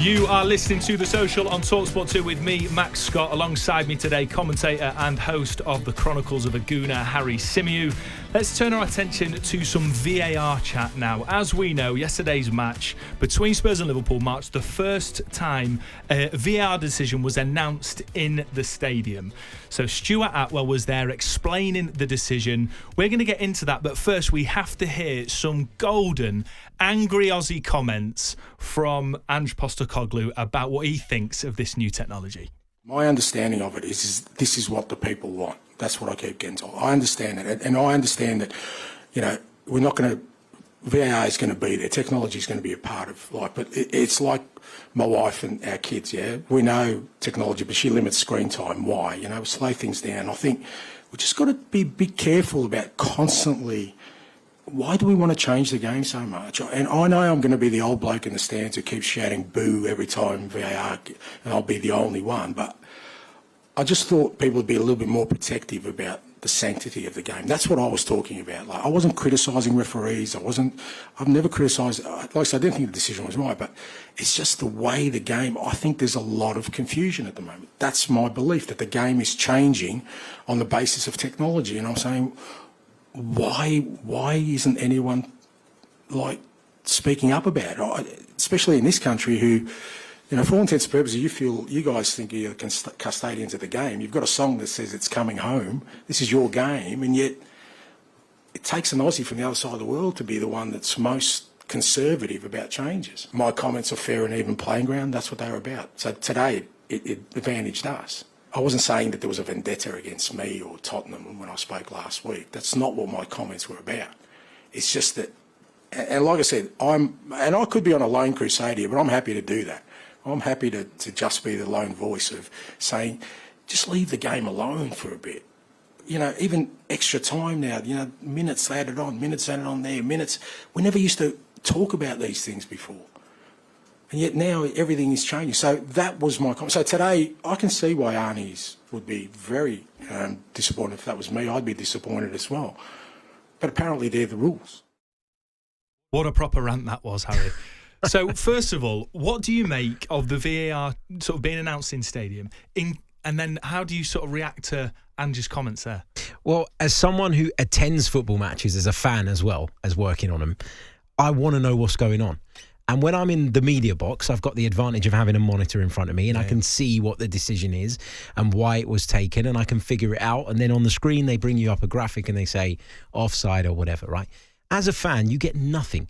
You are listening to The Social on TalkSport 2 with me, Max Scott. Alongside me today, commentator and host of the Chronicles of a Gooner, Harry Symeou. Let's turn our attention to some VAR chat now. As we know, yesterday's match between Spurs and Liverpool marked the first time a VAR decision was announced in the stadium. So Stuart Atwell was there explaining the decision. We're going to get into that, but first we have to hear some golden, angry Aussie comments from Ange Postecoglou about what he thinks of this new technology. My understanding of it is this is what the people want. That's what I keep getting told. I understand that, and I understand that, we're not going to, VAR is going to be there, technology is going to be a part of life, but it's like my wife and our kids, yeah? We know technology, but she limits screen time. Why? Slow things down. I think we just got to be a bit careful about constantly, why do we want to change the game so much? And I know I'm going to be the old bloke in the stands who keeps shouting boo every time VAR, and I'll be the only one, but I just thought people would be a little bit more protective about the sanctity of the game. That's what I was talking about. Like, I wasn't criticising referees. I've never criticised, like I said, I didn't think the decision was right, but it's just the way the game, I think there's a lot of confusion at the moment. That's my belief, that the game is changing on the basis of technology. And I'm saying, why isn't anyone, speaking up about it? Especially in this country who, for all intents and purposes, you guys think you're the custodians of the game. You've got a song that says it's coming home. This is your game, and yet it takes an Aussie from the other side of the world to be the one that's most conservative about changes. My comments are fair and even playing ground. That's what they were about. So today, it advantaged us. I wasn't saying that there was a vendetta against me or Tottenham when I spoke last week. That's not what my comments were about. It's just that, and like I said, I could be on a lone crusade here, but I'm happy to do that. I'm happy to just be the lone voice of saying, just leave the game alone for a bit. Even extra time now, minutes added on there, minutes. We never used to talk about these things before. And yet now everything is changing. So that was my comment. So today, I can see why Arnie would be very disappointed. If that was me, I'd be disappointed as well. But apparently they're the rules. What a proper rant that was, Harry. So, first of all, what do you make of the VAR sort of being announced in stadium? And then how do you sort of react to Ange's comments there? Well, as someone who attends football matches as a fan as well as working on them, I want to know what's going on. And when I'm in the media box, I've got the advantage of having a monitor in front of me, and I can see what the decision is and why it was taken, and I can figure it out. And then on the screen, they bring you up a graphic and they say offside or whatever, right? As a fan, you get nothing.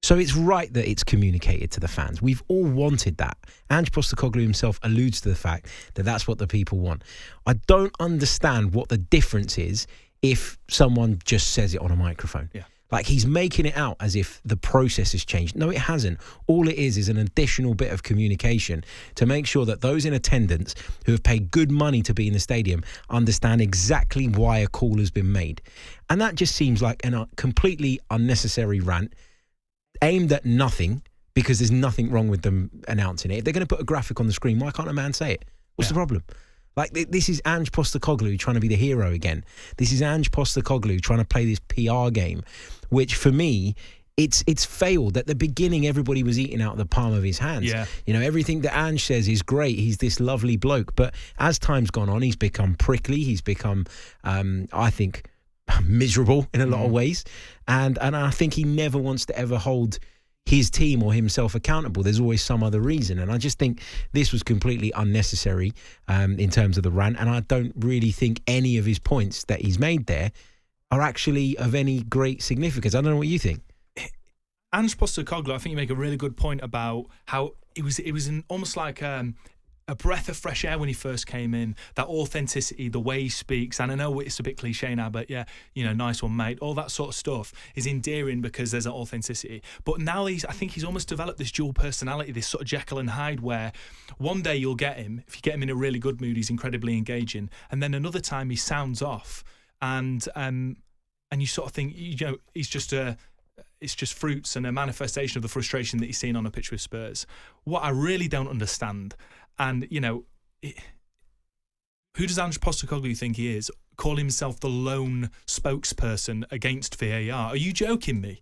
So it's right that it's communicated to the fans. We've all wanted that. Ange Postecoglou himself alludes to the fact that that's what the people want. I don't understand what the difference is if someone just says it on a microphone. Yeah. Like, he's making it out as if the process has changed. No, it hasn't. All it is an additional bit of communication to make sure that those in attendance who have paid good money to be in the stadium understand exactly why a call has been made. And that just seems like a completely unnecessary rant aimed at nothing, because there's nothing wrong with them announcing it. If they're going to put a graphic on the screen, why can't a man say it? What's the problem? Like, this is Ange Postecoglou trying to be the hero again. This is Ange Postecoglou trying to play this PR game, which for me, it's failed. At the beginning, everybody was eating out of the palm of his hands. Yeah. Everything that Ange says is great. He's this lovely bloke. But as time's gone on, he's become prickly. He's become, I think, miserable in a lot of ways, and I think he never wants to ever hold his team or himself accountable. There's always some other reason, and I just think this was completely unnecessary in terms of the rant, and I don't really think any of his points that he's made there are actually of any great significance. I don't know what you think. Ange Postecoglou, I think you make a really good point about how it was almost like a breath of fresh air when he first came in. That authenticity, the way he speaks, and I know it's a bit cliche now, but yeah, nice one, mate. All that sort of stuff is endearing because there's an authenticity. But now I think he's almost developed this dual personality, this sort of Jekyll and Hyde, where one day you'll get him, if you get him in a really good mood, he's incredibly engaging, and then another time he sounds off, and you sort of think, he's just it's just fruits and a manifestation of the frustration that he's seen on a pitch with Spurs. What I really don't understand, and who does Ange Postecoglou think he is, calling himself the lone spokesperson against VAR? Are you joking me?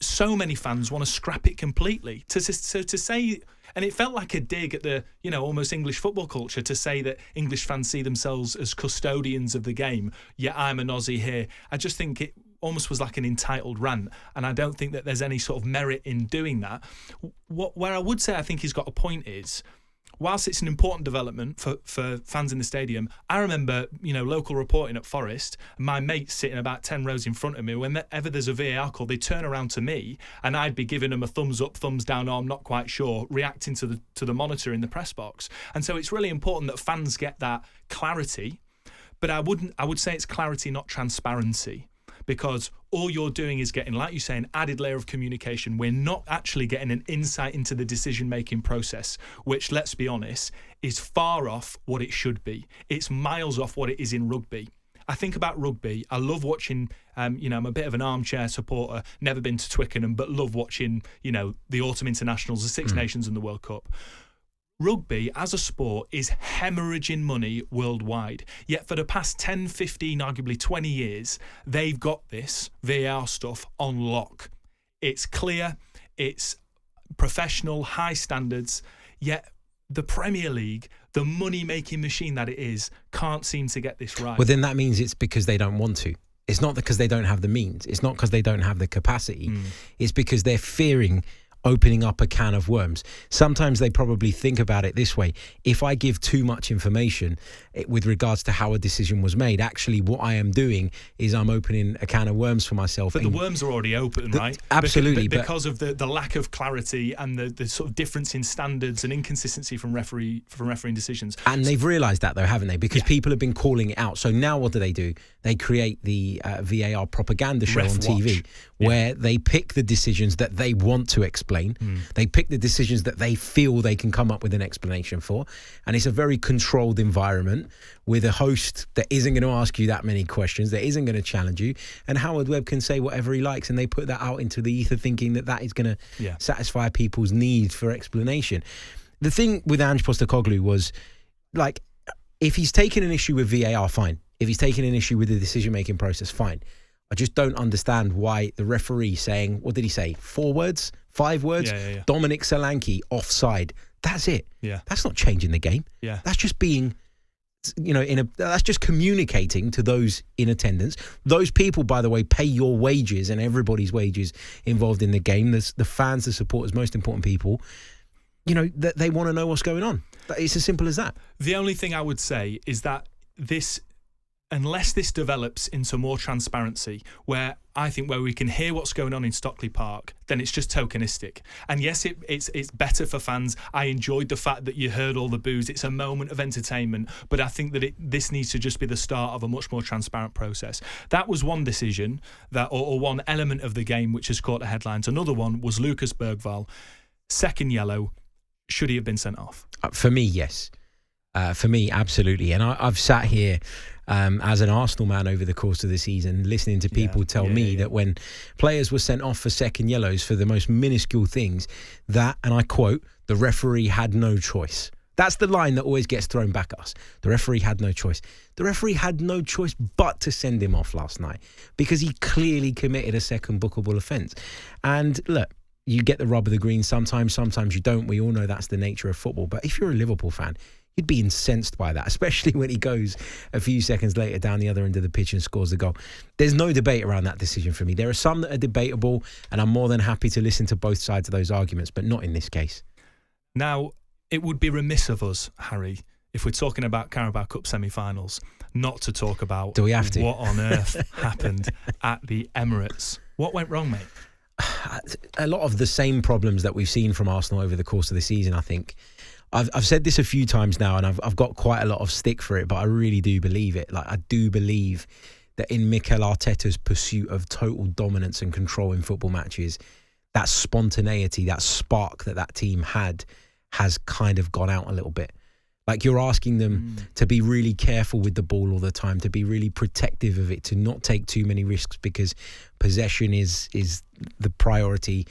so many fans want to scrap it completely. To say, and it felt like a dig at the, almost English football culture to say that English fans see themselves as custodians of the game. Yeah, I'm an Aussie here. I just think it almost was like an entitled rant, and I don't think that there's any sort of merit in doing that. Where I would say I think he's got a point is, whilst it's an important development for fans in the stadium, I remember, local reporting at Forest, my mates sitting about 10 rows in front of me, whenever there's a VAR call, they turn around to me and I'd be giving them a thumbs up, thumbs down, or I'm not quite sure, reacting to the monitor in the press box. And so it's really important that fans get that clarity, but I would say it's clarity, not transparency. Because all you're doing is getting, like you say, an added layer of communication. We're not actually getting an insight into the decision-making process, which, let's be honest, is far off what it should be. It's miles off what it is in rugby. I think about rugby. I love watching, I'm a bit of an armchair supporter, never been to Twickenham, but love watching, the Autumn Internationals, the Six Nations and the World Cup. Rugby, as a sport, is hemorrhaging money worldwide. Yet for the past 10, 15, arguably 20 years, they've got this VAR stuff on lock. It's clear, it's professional, high standards, yet the Premier League, the money-making machine that it is, can't seem to get this right. Well, then that means it's because they don't want to. It's not because they don't have the means. It's not because they don't have the capacity. It's because they're fearing opening up a can of worms. Sometimes they probably think about it this way: if I give too much information with regards to how a decision was made, actually what I am doing is I'm opening a can of worms for myself. But the worms are already open, right? Absolutely. Because of the lack of clarity and the sort of difference in standards and inconsistency from refereeing decisions. And they've realised that, though, haven't they? Because people have been calling it out. So now what do? They create the VAR propaganda show on TV where they pick the decisions that they want to explain. They pick the decisions that they feel they can come up with an explanation for. And it's a very controlled environment with a host that isn't going to ask you that many questions, that isn't going to challenge you. And Howard Webb can say whatever he likes, and they put that out into the ether thinking that is going to satisfy people's need for explanation. The thing with Ange Postecoglou was, like, if he's taken an issue with VAR, fine. If he's taken an issue with the decision-making process, fine. I just don't understand why the referee saying, what did he say? 4 words? 5 words? Yeah. Dominic Solanke, offside. That's it. Yeah. That's not changing the game. Yeah. That's just being, that's just communicating to those in attendance. Those people, by the way, pay your wages and everybody's wages involved in the game. There's the fans, the supporters, most important people. That they want to know what's going on. It's as simple as that. The only thing I would say is that unless this develops into more transparency, where we can hear what's going on in Stockley Park, then it's just tokenistic. And yes, it's better for fans. I enjoyed the fact that you heard all the boos. It's a moment of entertainment, but I think that this needs to just be the start of a much more transparent process. That was one decision or one element of the game which has caught the headlines. Another one was Lucas Bergvall, second yellow. Should he have been sent off? For me, yes. For me, absolutely. And I've sat here as an Arsenal man over the course of the season listening to people tell me that when players were sent off for second yellows for the most minuscule things, that, and I quote, the referee had no choice. That's the line that always gets thrown back at us. The referee had no choice. The referee had no choice but to send him off last night because he clearly committed a second bookable offence. And look, you get the rub of the green sometimes you don't. We all know that's the nature of football. But if you're a Liverpool fan, you'd be incensed by that, especially when he goes a few seconds later down the other end of the pitch and scores the goal. There's no debate around that decision for me. There are some that are debatable, and I'm more than happy to listen to both sides of those arguments, but not in this case. Now, it would be remiss of us, Harry, if we're talking about Carabao Cup semi-finals, not to talk about Do we have to? What on earth happened at the Emirates. What went wrong, mate? A lot of the same problems that we've seen from Arsenal over the course of the season, I think. I've said this a few times now, and I've got quite a lot of stick for it, but I really do believe it. Like, I do believe that in Mikel Arteta's pursuit of total dominance and control in football matches, that spontaneity, that spark that team had has kind of gone out a little bit. Like, you're asking them to be really careful with the ball all the time, to be really protective of it, to not take too many risks because possession is the priority.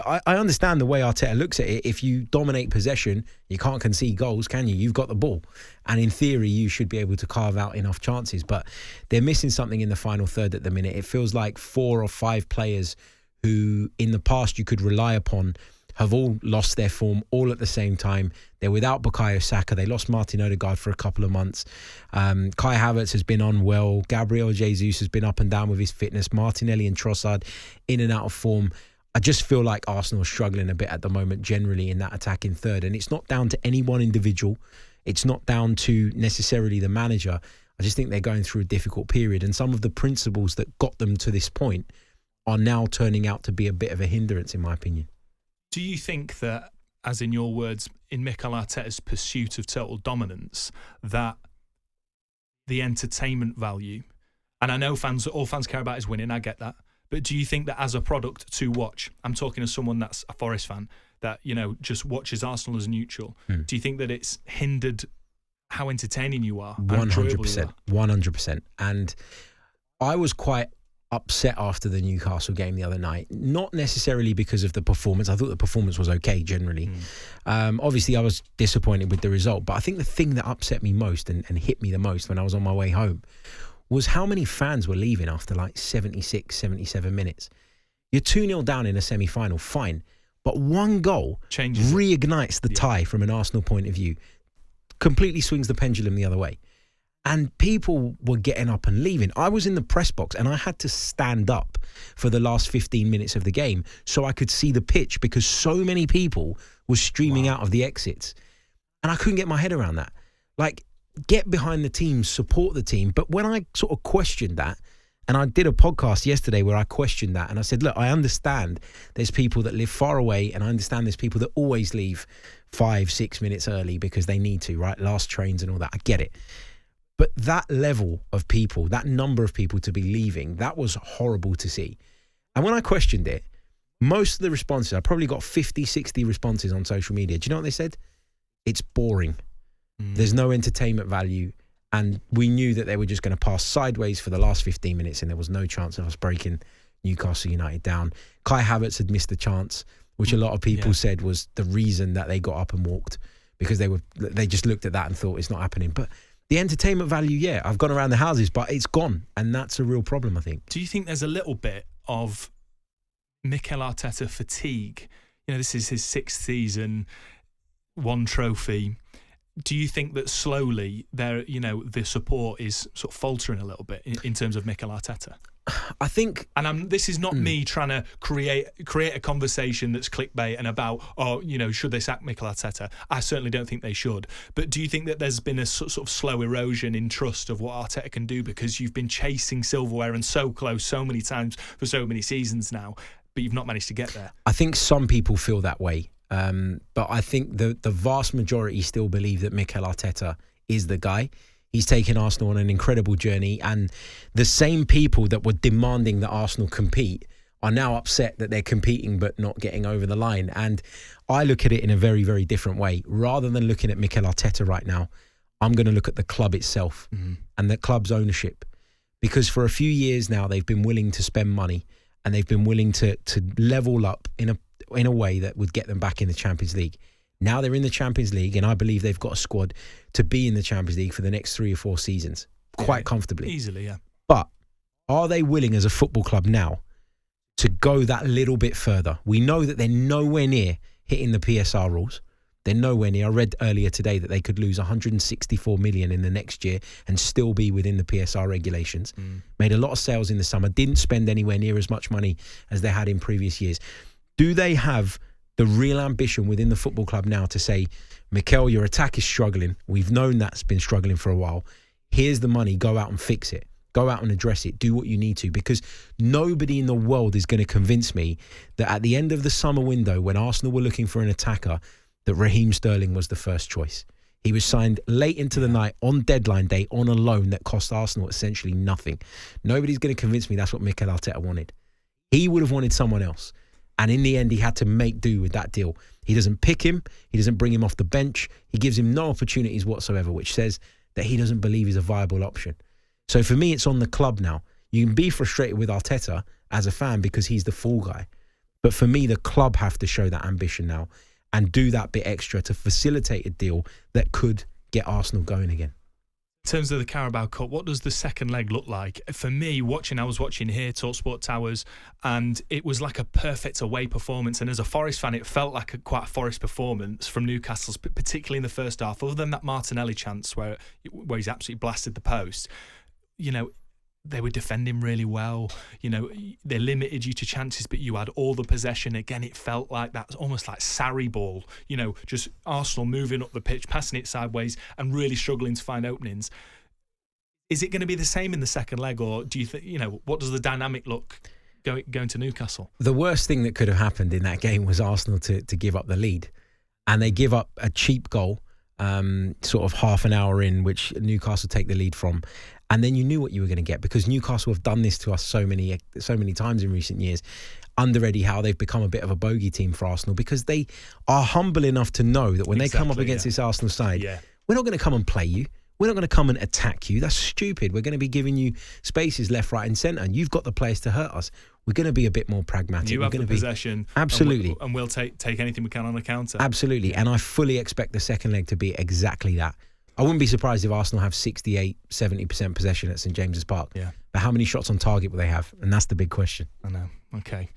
I understand the way Arteta looks at it. If you dominate possession, you can't concede goals, can you? You've got the ball. And in theory, you should be able to carve out enough chances. But they're missing something in the final third at the minute. It feels like 4 or 5 players who in the past you could rely upon have all lost their form all at the same time. They're without Bukayo Saka. They lost Martin Odegaard for a couple of months. Kai Havertz has been unwell. Gabriel Jesus has been up and down with his fitness. Martinelli and Trossard in and out of form. I just feel like Arsenal are struggling a bit at the moment generally in that attacking third. And it's not down to any one individual. It's not down to necessarily the manager. I just think they're going through a difficult period. And some of the principles that got them to this point are now turning out to be a bit of a hindrance, in my opinion. Do you think that, as in your words, in Mikel Arteta's pursuit of total dominance, that the entertainment value, and I know all fans care about is winning, I get that, but do you think that as a product to watch, I'm talking as someone that's a Forest fan, that, you know, just watches Arsenal as neutral, do you think that it's hindered how entertaining you are? 100%. 100%. And I was quite upset after the Newcastle game the other night, not necessarily because of the performance. I thought the performance was okay generally. Obviously I was disappointed with the result, but I think the thing that upset me most and hit me the most when I was on my way home was how many fans were leaving after like 76, 77 minutes. You're 2-0 down in a semi-final, fine, but one goal reignites the tie from an Arsenal point of view, completely swings the pendulum the other way. And people were getting up and leaving. I was in the press box and I had to stand up for the last 15 minutes of the game so I could see the pitch because so many people were streaming out of the exits. And I couldn't get my head around that. Like, get behind the team, support the team. But when I sort of questioned that, and I did a podcast yesterday where I questioned that and I said, look, I understand there's people that live far away and I understand there's people that always leave 5-6 minutes early because they need to, right? Last trains and all that. I get it. But that level of people, that number of people to be leaving, that was horrible to see. And when I questioned it, most of the responses, I probably got 50, 60 responses on social media. Do you know what they said? It's boring. There's no entertainment value. And we knew that they were just going to pass sideways for the last 15 minutes and there was no chance of us breaking Newcastle United down. Kai Havertz had missed the chance, which a lot of people said was the reason that they got up and walked, because they just looked at that and thought it's not happening. But the entertainment value, I've gone around the houses, but it's gone. And that's a real problem, I think. Do you think there's a little bit of Mikel Arteta fatigue? You know, this is his 6th season, 1 trophy. Do you think that slowly the support is sort of faltering a little bit in terms of Mikel Arteta? I think, and this is not me trying to create a conversation that's clickbait and about, should they sack Mikel Arteta? I certainly don't think they should. But do you think that there's been a sort of slow erosion in trust of what Arteta can do because you've been chasing silverware and so close so many times for so many seasons now, but you've not managed to get there? I think some people feel that way. But I think the vast majority still believe that Mikel Arteta is the guy. He's taken Arsenal on an incredible journey, and the same people that were demanding that Arsenal compete are now upset that they're competing but not getting over the line. And I look at it in a very, very different way. Rather than looking at Mikel Arteta right now, I'm going to look at the club itself and the club's ownership. Because for a few years now, they've been willing to spend money and they've been willing to level up in a way that would get them back in the Champions League. Now they're in the Champions League, and I believe they've got a squad to be in the Champions League for the next 3 or 4 seasons, quite comfortably. Easily, yeah. But are they willing as a football club now to go that little bit further? We know that they're nowhere near hitting the PSR rules. They're nowhere near. I read earlier today that they could lose 164 million in the next year and still be within the PSR regulations. Made a lot of sales in the summer, didn't spend anywhere near as much money as they had in previous years. Do they have the real ambition within the football club now to say, Mikel, your attack is struggling. We've known that's been struggling for a while. Here's the money. Go out and fix it. Go out and address it. Do what you need to, because nobody in the world is going to convince me that at the end of the summer window, when Arsenal were looking for an attacker, that Raheem Sterling was the first choice. He was signed late into the night on deadline day on a loan that cost Arsenal essentially nothing. Nobody's going to convince me that's what Mikel Arteta wanted. He would have wanted someone else. And in the end, he had to make do with that deal. He doesn't pick him. He doesn't bring him off the bench. He gives him no opportunities whatsoever, which says that he doesn't believe he's a viable option. So for me, it's on the club now. You can be frustrated with Arteta as a fan because he's the fall guy. But for me, the club have to show that ambition now and do that bit extra to facilitate a deal that could get Arsenal going again. terms of the Carabao Cup, what does the second leg look like? For me, I was watching here, TalkSport Towers, and it was like a perfect away performance. And as a Forest fan, it felt like quite a Forest performance from Newcastle's, particularly in the first half. Other than that Martinelli chance where he's absolutely blasted the post, they were defending really well. They limited you to chances, but you had all the possession. Again, it felt like that was almost like Sarri ball. Just Arsenal moving up the pitch, passing it sideways, and really struggling to find openings. Is it going to be the same in the second leg, or do you think? What does the dynamic look going to Newcastle? The worst thing that could have happened in that game was Arsenal to give up the lead, and they give up a cheap goal, sort of half an hour in, which Newcastle take the lead from. And then you knew what you were going to get, because Newcastle have done this to us so many times in recent years. Under Eddie Howe, they've become a bit of a bogey team for Arsenal, because they are humble enough to know that when they come up against this Arsenal side, we're not going to come and play you. We're not going to come and attack you. That's stupid. We're going to be giving you spaces left, right and centre, and you've got the players to hurt us. We're going to be a bit more pragmatic. You have the possession. Absolutely. And we'll take anything we can on the counter. Absolutely. And I fully expect the second leg to be exactly that. I wouldn't be surprised if Arsenal have 68, 70% possession at St James's Park. Yeah. But how many shots on target will they have? And that's the big question. I know. Okay.